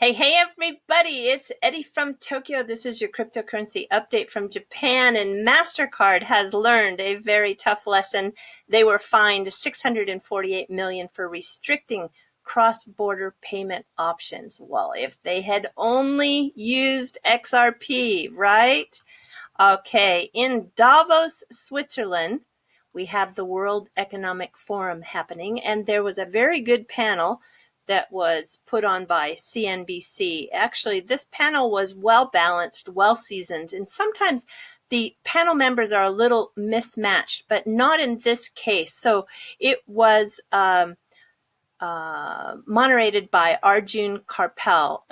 Hey, everybody, it's Eddie from Tokyo. This is your cryptocurrency update from Japan, and MasterCard has learned a very tough lesson. They were fined $648 million for restricting cross-border payment options. Well, if they had only used XRP, right? Okay, in Davos, Switzerland, we have the World Economic Forum happening, and there was a very good panel that was put on by CNBC. Actually, this panel was well balanced, well seasoned, and sometimes the panel members are a little mismatched, but not in this case. So it was moderated by Arjun Karpal,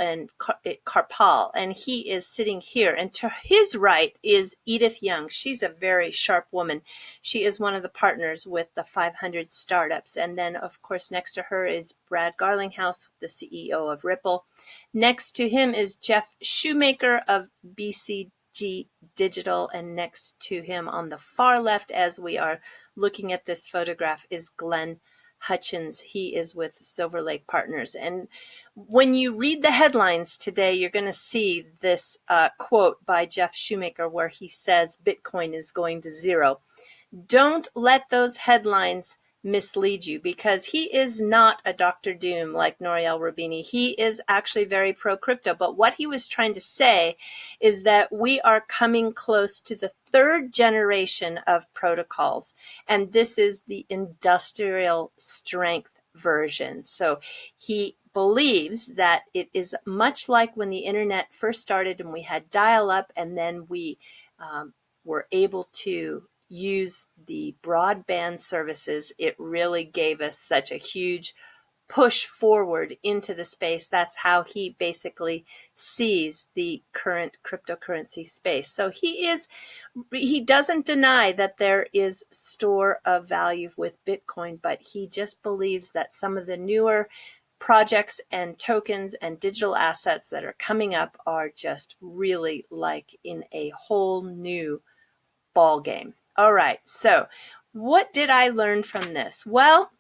and he is sitting here. And to his right is Edith Young. She's a very sharp woman. She is one of the partners with the 500 startups. And then, of course, next to her is Brad Garlinghouse, the CEO of Ripple. Next to him is Jeff Shoemaker of BCG Digital, and next to him on the far left, as we are looking at this photograph, is Glenn Hutchins. He is with Silver Lake Partners. And when you read the headlines today, you're going to see this quote by Jeff Shoemaker where he says Bitcoin is going to zero. Don't let those headlines mislead you, because he is not a Dr. Doom like Nouriel Roubini. He is actually very pro-crypto. But what he was trying to say is that we are coming close to the third generation of protocols, and this is the industrial strength version. So he believes that it is much like when the internet first started and we had dial-up, and then we were able to use the broadband services. It really gave us such a huge push forward into the space. That's how he basically sees the current cryptocurrency space. So he doesn't deny that there is store of value with Bitcoin, but he just believes that some of the newer projects and tokens and digital assets that are coming up are just really like in a whole new ball game. All right, so what did I learn from this? Well,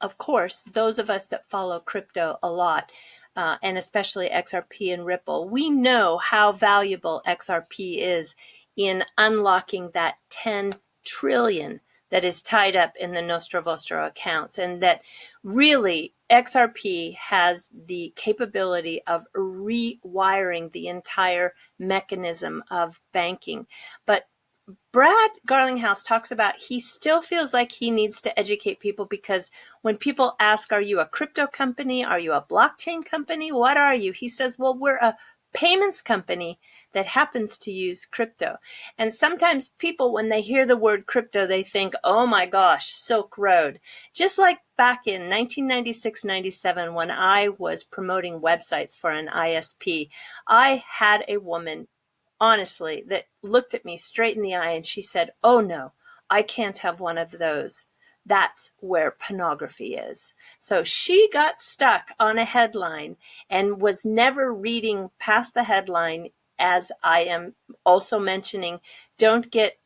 of course, those of us that follow crypto a lot, and especially XRP and Ripple, we know how valuable XRP is in unlocking that 10 trillion that is tied up in the Nostro Vostro accounts, and that really XRP has the capability of rewiring the entire mechanism of banking. But Brad Garlinghouse talks about he still feels like he needs to educate people, because when people ask, are you a crypto company? Are you a blockchain company? What are you? He says, well, we're a payments company that happens to use crypto. And sometimes people, when they hear the word crypto, they think, oh my gosh, Silk Road. Just like back in 1996-97, when I was promoting websites for an ISP, I had a woman, honestly, that looked at me straight in the eye and she said, oh no, I can't have one of those. That's where pornography is. So she got stuck on a headline and was never reading past the headline. As I am also mentioning, don't get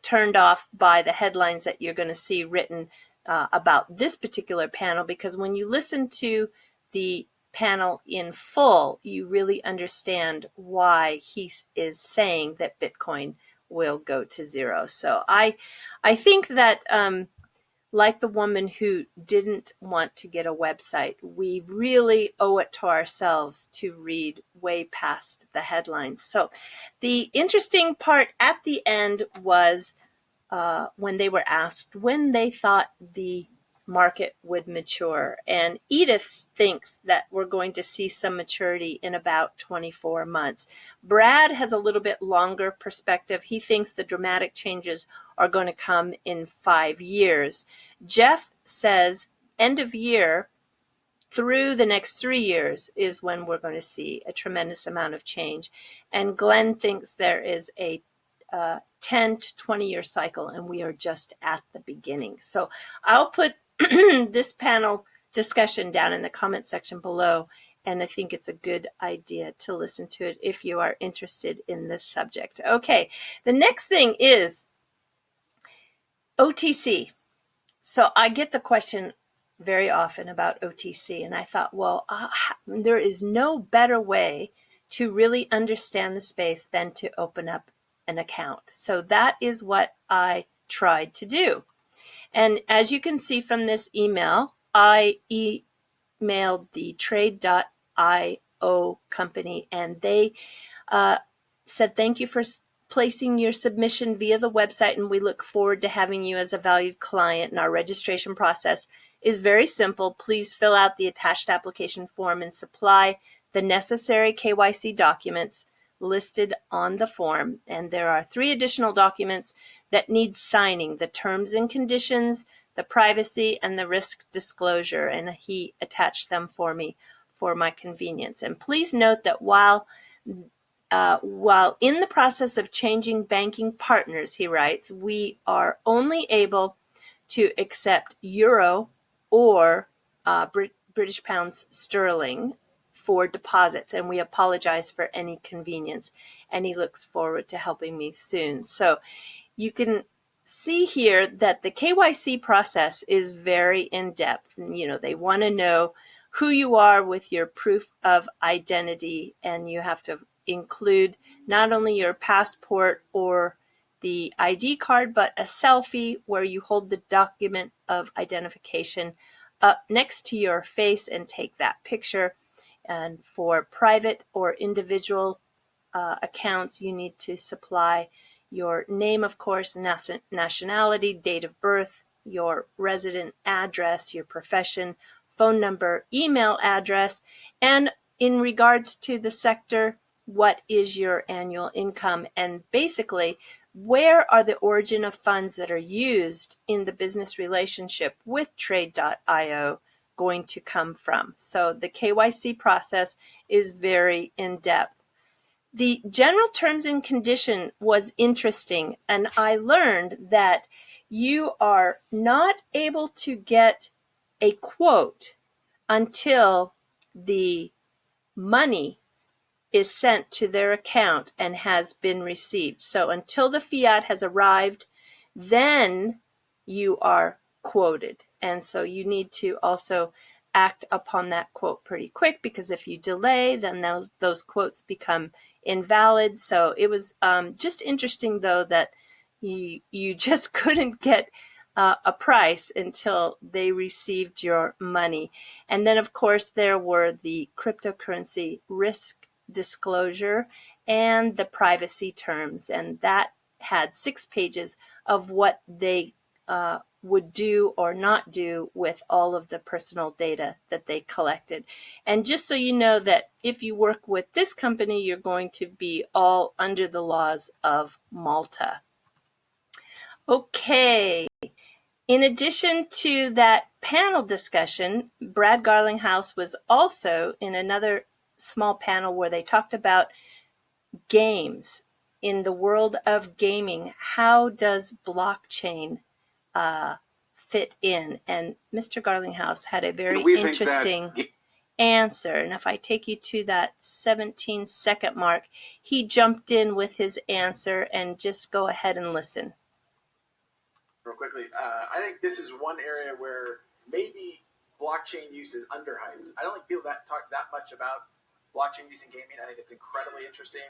turned off by the headlines that you're going to see written about this particular panel, because when you listen to the panel in full, you really understand why he is saying that Bitcoin will go to zero. So I think that like the woman who didn't want to get a website, we really owe it to ourselves to read way past the headlines. So the interesting part at the end was when they were asked when they thought the market would mature. And Edith thinks that we're going to see some maturity in about 24 months. Brad has a little bit longer perspective. He thinks the dramatic changes are going to come in 5 years. Jeff says end of year through the next 3 years is when we're going to see a tremendous amount of change. And Glenn thinks there is a 10 to 20 year cycle, and we are just at the beginning. So I'll put this panel discussion down in the comment section below, and I think it's a good idea to listen to it if you are interested in this subject. Okay, the next thing is OTC. So I get the question, very often about OTC. And I thought, well, there is no better way to really understand the space than to open up an account. So that is what I tried to do. And as you can see from this email, I emailed the trade.io company, and they said, thank you for placing your submission via the website, and we look forward to having you as a valued client. And our registration process is very simple. Please fill out the attached application form and supply the necessary KYC documents listed on the form. And there are 3 additional documents that need signing: the terms and conditions, the privacy, and the risk disclosure. And he attached them for me for my convenience. And please note that while in the process of changing banking partners, he writes, we are only able to accept euro or British pounds sterling for deposits, and we apologize for any inconvenience. And he looks forward to helping me soon. So you can see here that the KYC process is very in-depth. You know, they want to know who you are with your proof of identity, and you have to include not only your passport or the ID card, but a selfie where you hold the document of identification up next to your face and take that picture. And for private or individual accounts, you need to supply your name, of course, nationality, date of birth, your resident address, your profession, phone number, email address, and in regards to the sector, what is your annual income? And basically, where are the origin of funds that are used in the business relationship with Trade.io going to come from? So the KYC process is very in-depth. The general terms and condition was interesting, and I learned that you are not able to get a quote until the money is sent to their account and has been received. So until the fiat has arrived, then you are quoted. And so you need to also act upon that quote pretty quick, because if you delay, then those quotes become invalid. So it was just interesting, though, that you just couldn't get a price until they received your money. And then, of course, there were the cryptocurrency risk disclosure and the privacy terms, and that had 6 pages of what they would do or not do with all of the personal data that they collected. And just so you know that if you work with this company, you're going to be all under the laws of Malta. Okay. In addition to that panel discussion, Brad Garlinghouse was also in another small panel where they talked about games. In the world of gaming, how does blockchain fit in? And Mr. Garlinghouse had a very interesting answer. And if I take you to that 17-second mark, he jumped in with his answer, and just go ahead and listen. Real quickly, I think this is one area where maybe blockchain use is underhyped. I don't think people talk that much about blockchain use in gaming. I think it's incredibly interesting.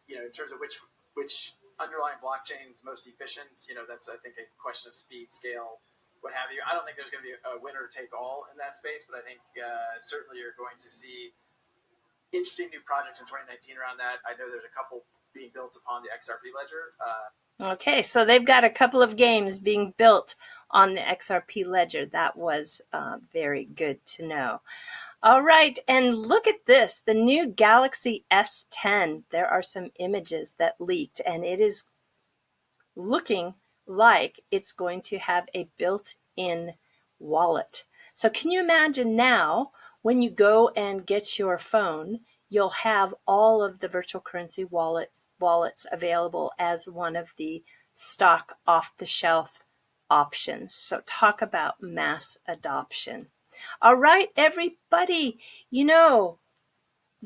In terms of which underlying blockchain is most efficient, that's, I think, a question of speed, scale, what have you. I don't think there's going to be a winner take all in that space, but I think certainly you're going to see interesting new projects in 2019 around that. I know there's a couple being built upon the XRP ledger. Okay, so they've got a couple of games being built on the XRP ledger. That was very good to know. All right, and look at this, the new Galaxy S10. There are some images that leaked, and it is looking like it's going to have a built-in wallet. So can you imagine now, when you go and get your phone, you'll have all of the virtual currency wallets available as one of the stock off-the-shelf options. So talk about mass adoption. All right, everybody,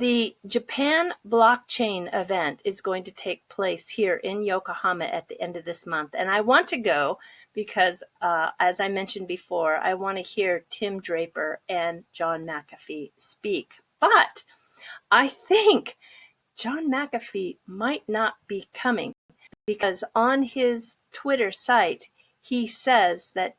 The Japan blockchain event is going to take place here in Yokohama at the end of this month. And I want to go because, as I mentioned before, I want to hear Tim Draper and John McAfee speak. But I think John McAfee might not be coming because on his Twitter site, he says that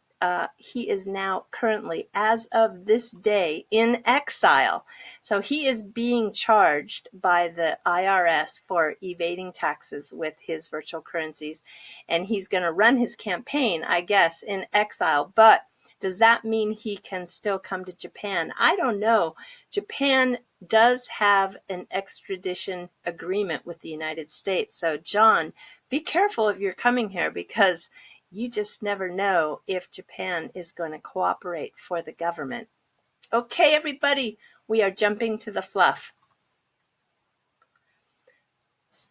he is now currently, as of this day, in exile. So he is being charged by the IRS for evading taxes with his virtual currencies. And he's going to run his campaign, I guess, in exile. But does that mean he can still come to Japan? I don't know. Japan does have an extradition agreement with the United States. So, John, be careful if you're coming here because you just never know if Japan is going to cooperate for the government. Okay, everybody, we are jumping to the fluff.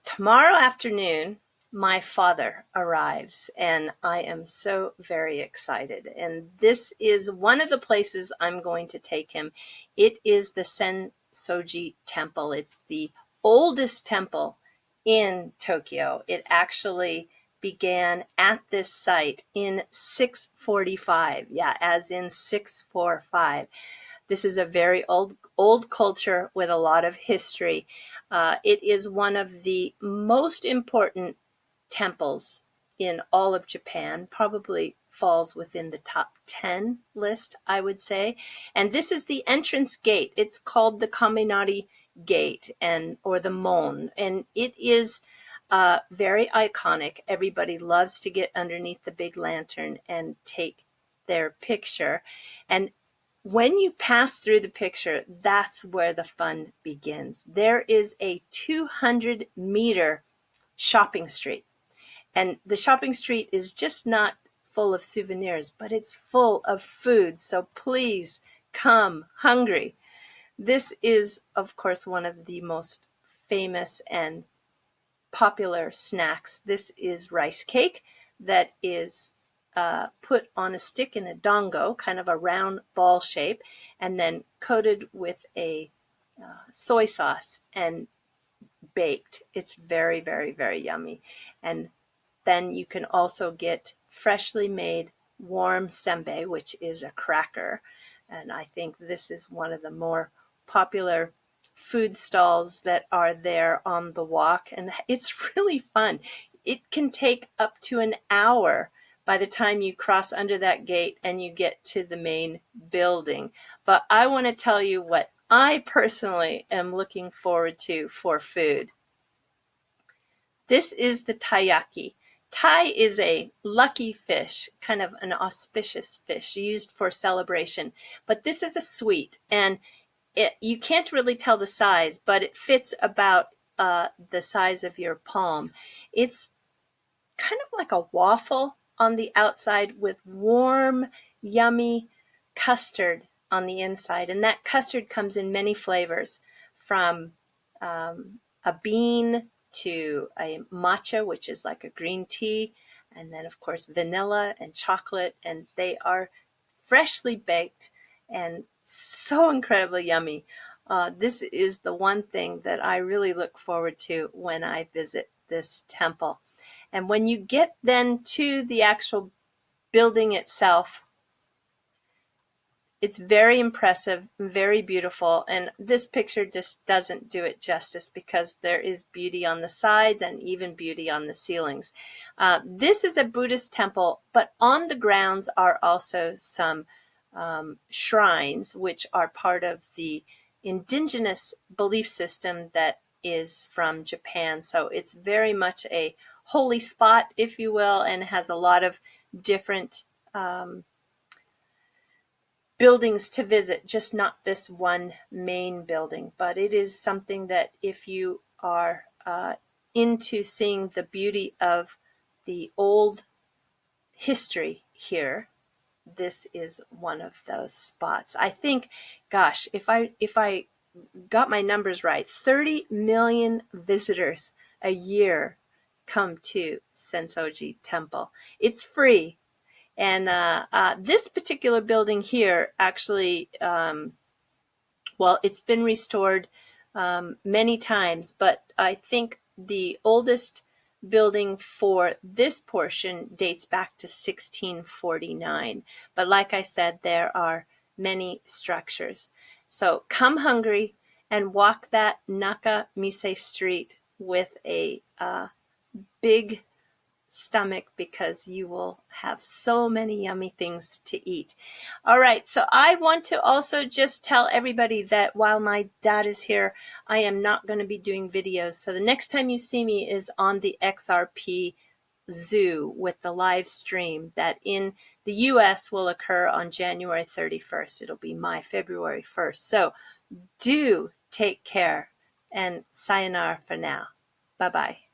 Tomorrow afternoon, my father arrives, and I am so very excited. And this is one of the places I'm going to take him. It is the Shoji Temple. It's the oldest temple in Tokyo. It actually began at this site in 645. Yeah, as in 645. This is a very old culture with a lot of history. It is one of the most important temples in all of Japan, probably falls within the top 10 list, I would say. And this is the entrance gate. It's called the Kaminari Gate or the Mon. And it is very iconic. Everybody loves to get underneath the big lantern and take their picture. And when you pass through the picture, that's where the fun begins. There is a 200-meter shopping street. And the shopping street is just not full of souvenirs, but it's full of food. So please come hungry. This is, of course, one of the most famous and popular snacks. This is rice cake that is put on a stick in a dango, kind of a round ball shape, and then coated with a soy sauce and baked. It's very, very, very yummy. And then you can also get freshly made warm senbei, which is a cracker. And I think this is one of the more popular food stalls that are there on the walk. And it's really fun. It can take up to an hour by the time you cross under that gate and you get to the main building. But I want to tell you what I personally am looking forward to for food. This is the taiyaki. Tai is a lucky fish, kind of an auspicious fish used for celebration. But this is a sweet, and you can't really tell the size, but it fits about the size of your palm. It's kind of like a waffle on the outside with warm, yummy custard on the inside. And that custard comes in many flavors, from a bean to a matcha, which is like a green tea, and then, of course, vanilla and chocolate. And they are freshly baked and so incredibly yummy. This is the one thing that I really look forward to when I visit this temple. And when you get then to the actual building itself, it's very impressive, very beautiful. And this picture just doesn't do it justice because there is beauty on the sides and even beauty on the ceilings. This is a Buddhist temple, but on the grounds are also some shrines, which are part of the indigenous belief system that is from Japan. So it's very much a holy spot, if you will, and has a lot of different buildings to visit, just not this one main building. But it is something that if you are into seeing the beauty of the old history here, this is one of those spots. I think, gosh, if I got my numbers right, 30 million visitors a year come to Sensoji Temple. It's free. And this particular building here actually, well, it's been restored many times, but I think the oldest building for this portion dates back to 1649. But like I said, there are many structures. So come hungry and walk that Nakamise Street with a big stomach, because you will have so many yummy things to eat. All right, so I want to also just tell everybody that while my dad is here, I am not going to be doing videos. So the next time you see me is on the XRP Zoo with the live stream that in the US will occur on January 31st. It'll be my February 1st. So do take care, and sayonara for now. Bye-bye.